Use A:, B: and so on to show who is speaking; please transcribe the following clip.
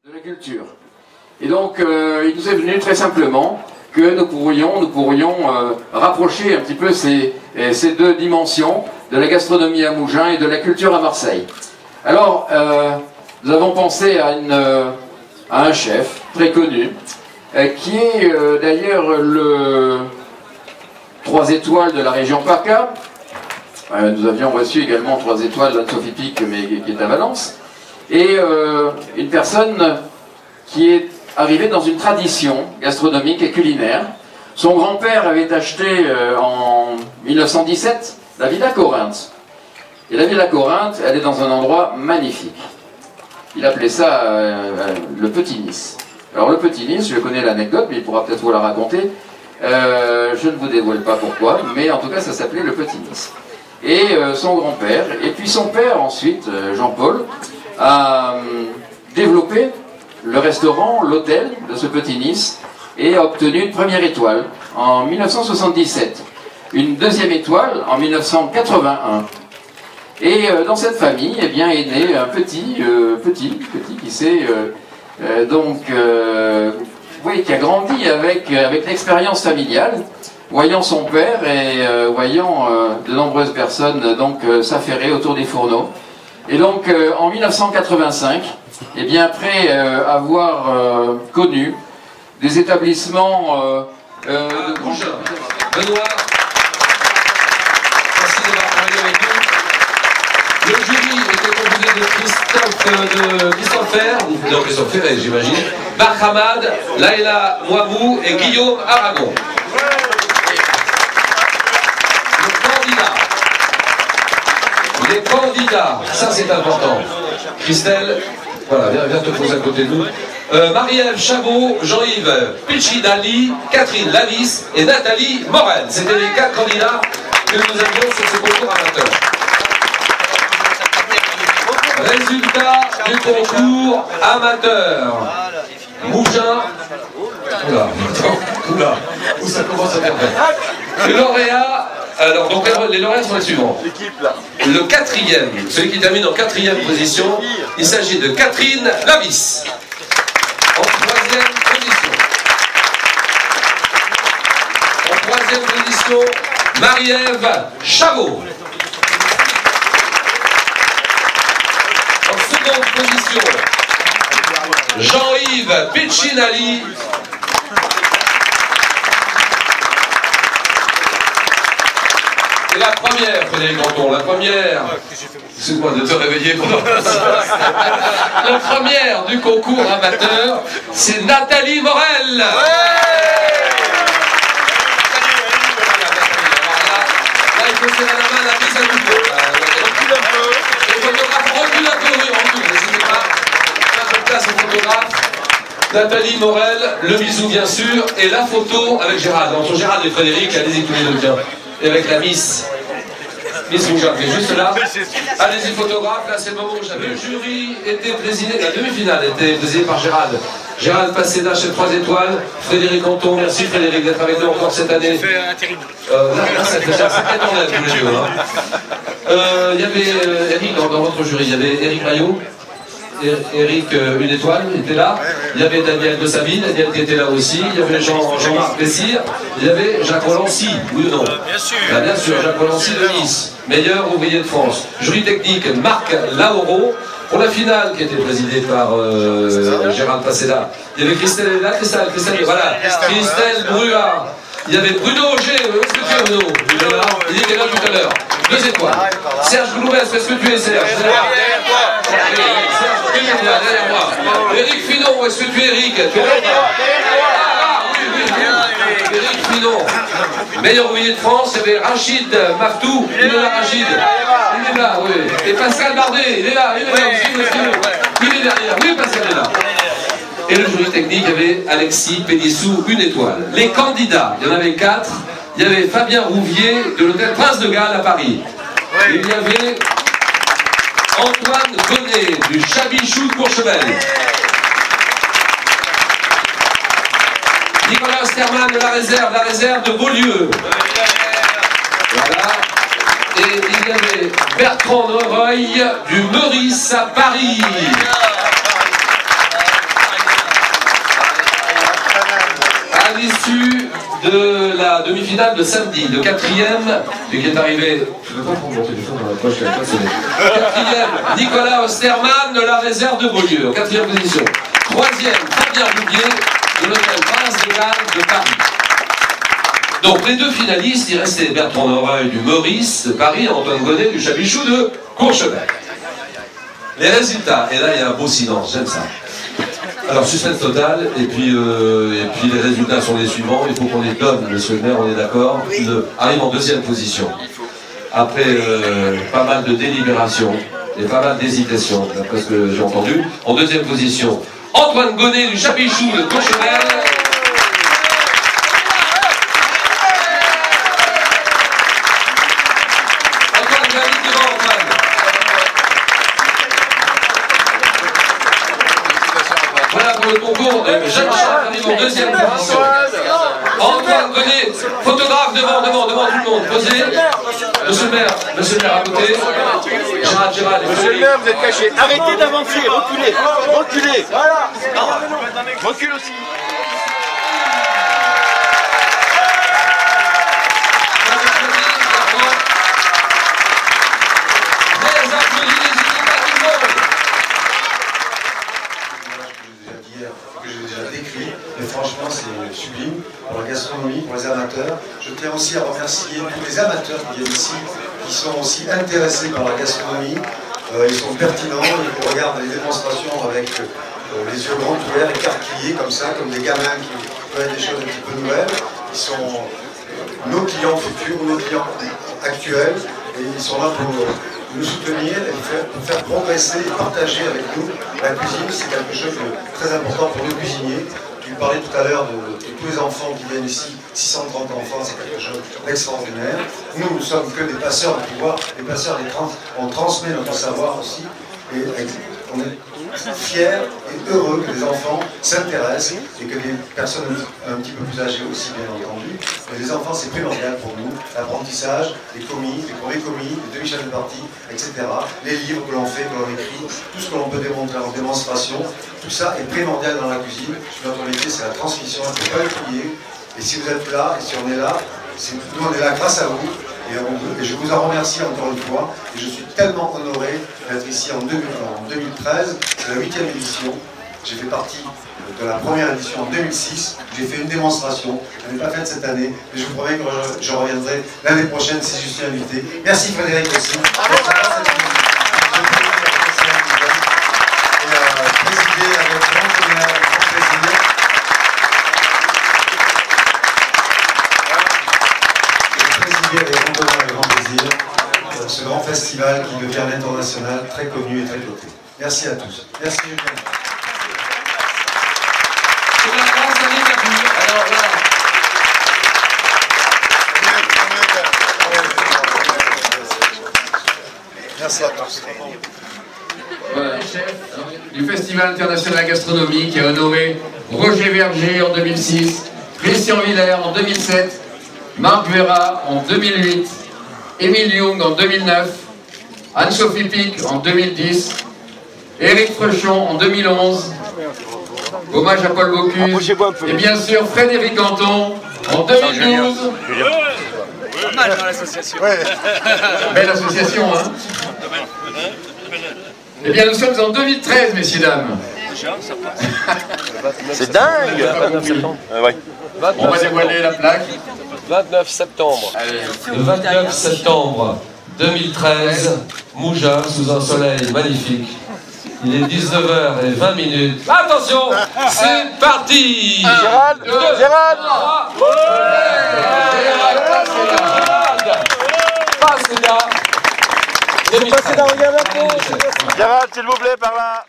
A: de la culture. Et donc, il nous est venu très simplement que nous pourrions rapprocher un petit peu ces deux dimensions de la gastronomie à Mougins et de la culture à Marseille. Alors, nous avons pensé à un chef très connu, qui est d'ailleurs le 3 étoiles de la région PACA. Nous avions reçu également 3 étoiles d'Anne-Sophie Pic, mais qui est à Valence. Et une personne qui est arrivée dans une tradition gastronomique et culinaire. Son grand-père avait acheté en 1917 la Villa Corinthe. Et la Villa Corinthe, elle est dans un endroit magnifique. Il appelait ça le Petit Nice. Alors le Petit Nice, je connais l'anecdote, mais il pourra peut-être vous la raconter. Je ne vous dévoile pas pourquoi, mais en tout cas ça s'appelait le Petit Nice. Et son grand-père, et puis son père ensuite, Jean-Paul, a développé le restaurant, l'hôtel de ce Petit Nice, et a obtenu une première étoile en 1977, une deuxième étoile en 1981. Et dans cette famille, eh bien, est né un petit qui s'est oui, qui a grandi avec l'expérience familiale, voyant son père et voyant de nombreuses personnes donc s'affairer autour des fourneaux. Et donc en 1985, eh bien, après avoir connu des établissements de
B: Mougins. Benoît, merci d'avoir travaillé avec nous. Le jury était composé de Christophe Ferré, j'imagine, Marc Hamad, Laïla Moabou et Guillaume Aragon. Les candidats, ça c'est important. Christelle, voilà, viens te poser à côté de nous. Marie-Ève Chabot, Jean-Yves Piccinali, Catherine Lavis et Nathalie Morel. C'était les 4 candidats que nous avions sur ce concours amateur. Résultat du concours amateur. Mougins. Oula, où ça commence à faire peur. Le lauréat. Alors, donc les lauréats sont les suivants. Le 4e, celui qui termine en 4e position, il s'agit de Catherine Lavis. En 3e position. En 3e position, Marie-Ève Chabot. En 2e position, Jean-Yves Piccinali. Et la première, Frédéric Canton, la première, c'est quoi de te réveiller pendant la première du concours amateur, c'est Nathalie Morel. Là, il faut serrer la main, la mise à couper. Les photographes reculent un peu, oui, reculent, n'hésitez pas. Je place au photographe. Nathalie Morel, le bisou bien sûr, et la photo avec Gérald. Entre Gérald et Frédéric, allez-y tous les deux, tiens. Et avec la Miss Mougins, qui est juste là. Allez-y, photographe, là c'est le moment où j'avais le jury était présidé, la demi-finale était présidée par Gérald. Gérald Passéda, chef 3 étoiles. Frédéric Canton, merci Frédéric d'être avec nous encore cette année. Là, ça fait 7 ans là, tous les deux. Il y avait Eric dans votre jury, il y avait Eric Maillot. Eric, une étoile, était là. Il y avait Daniel de Saville, Daniel qui était là aussi. Il y avait Jean-Marc Bessire. Il y avait Jacques Rolancy, oui ou non? Bien sûr. Bah, bien sûr, Jacques Rolancy de Nice, meilleur ouvrier de France. Jury technique, Marc Lauro. Pour la finale, qui était présidée par Gérald Passéda, il y avait Christelle là, Christelle, voilà, Christelle Bruat. Il y avait Bruno Auger, où est-ce que tu es Bruno? Il était là tout à l'heure. 2 étoiles. Serge Gloubès, où est-ce que tu es Serge? Derrière moi. Eric Finon, où est-ce que tu es Eric? Eric Finon. Meilleur ouvrier de France, il y avait Rachid Maftou. Il est là, Rachid. Il est là, oui. Et Pascal Bardet, il est là aussi. Il est derrière. Oui, Pascal est là. Et le jury technique, il y avait Alexis Pénissou, une étoile. Les candidats, il y en avait 4. Il y avait Fabien Rouvier de l'hôtel Prince de Galles à Paris. Il y avait Antoine Gonnet du Chabichou de Courchevel. Nicolas Osterman de la réserve de Beaulieu. Voilà. Et il y avait Bertrand Noreuil du Meurice à Paris. l'issue de la demi-finale de samedi, le quatrième, qui est arrivé. Je ne veux pas prendre mon téléphone dans la poche, quatrième, Nicolas Osterman de la réserve de Beaulieu, en quatrième position. Troisième, Fabien Roubier de l'hôtel Prince de Galles de Paris. Donc les deux finalistes, il restait Bertrand Noreuil du Meurice de Paris, Antoine Gonnet du Chabichou de Courchevel. Les résultats, et là il y a un beau silence, j'aime ça. Alors suspense total, et puis les résultats sont les suivants, il faut qu'on les donne, monsieur le maire, on est d'accord. Arrive en deuxième position. Après pas mal de délibérations et pas mal d'hésitations, d'après ce que j'ai entendu. En deuxième position, Antoine Gonnet du Chabichou de Courchevel. Le concours de Jacques Chirac arrive en deuxième position. Antoine Gonnet, photographe devant tout le monde. Posez. Monsieur le maire à côté. Gérald.
C: Monsieur le maire, vous êtes caché. Arrêtez d'avancer, reculez. Reculez. Voilà. Recule aussi.
D: Et franchement, c'est sublime pour la gastronomie, pour les amateurs. Je tiens aussi à remercier tous les amateurs qui viennent ici, qui sont aussi intéressés par la gastronomie. Ils sont pertinents, ils regardent les démonstrations avec les yeux grands ouverts, écarquillés comme ça, comme des gamins qui veulent des choses un petit peu nouvelles. Ils sont nos clients futurs, nos clients actuels, et ils sont là pour nous soutenir et pour faire progresser et partager avec nous la cuisine. C'est quelque chose de très important pour nos cuisiniers. Tu parlais tout à l'heure de tous les enfants qui viennent ici, 630 enfants, c'est quelque chose d'extraordinaire. Nous ne sommes que des passeurs de pouvoir, des passeurs, on transmet notre savoir aussi. Et on est fiers et heureux que les enfants s'intéressent et que les personnes un petit peu plus âgées aussi, bien entendu. Mais les enfants, c'est primordial pour nous. L'apprentissage, les commis, les premiers commis, les demi-chefs de partie, etc. Les livres que l'on fait, que l'on écrit, tout ce que l'on peut démontrer en démonstration, tout ça est primordial dans la cuisine. Notre métier, c'est la transmission, on ne peut pas oublier. Et si vous êtes là, et si on est là, nous on est là grâce à vous. Et je vous en remercie encore une fois. Et je suis tellement honoré d'être ici en 2013. C'est la 8e édition. J'ai fait partie de la première édition en 2006. J'ai fait une démonstration. Je n'ai pas faite cette année. Mais je vous promets que je reviendrai l'année prochaine si je suis invité. Merci Frédéric aussi. Et présider avec grand honneur, grand plaisir. Avec grand honneur et grand plaisir ce grand festival qui devient à l'international, très connu et très coté. Merci à tous. Merci Julien.
C: Merci à tous.
A: Voilà, chef du Festival international de la gastronomie qui a honoré Roger Verger en 2006, Christian Villers en 2007, Marc Vera en 2008, Émile Young en 2009, Anne-Sophie Pic en 2010, Éric Frechon en 2011, hommage à Paul Bocuse, et bien sûr Frédéric Anton en 2012. Belle association, hein. Eh bien, nous sommes en 2013, messieurs, dames.
C: C'est dingue.
A: On va dévoiler la plaque.
B: 29 septembre.
A: Allez.
B: Le 29 septembre 2013, Mougins, sous un soleil magnifique. Il est 19h20. Attention, c'est parti.
C: Gérald, Gérald.
B: Passez là.
C: Passez là, regarde un peu. Gérald, s'il vous plaît, par là.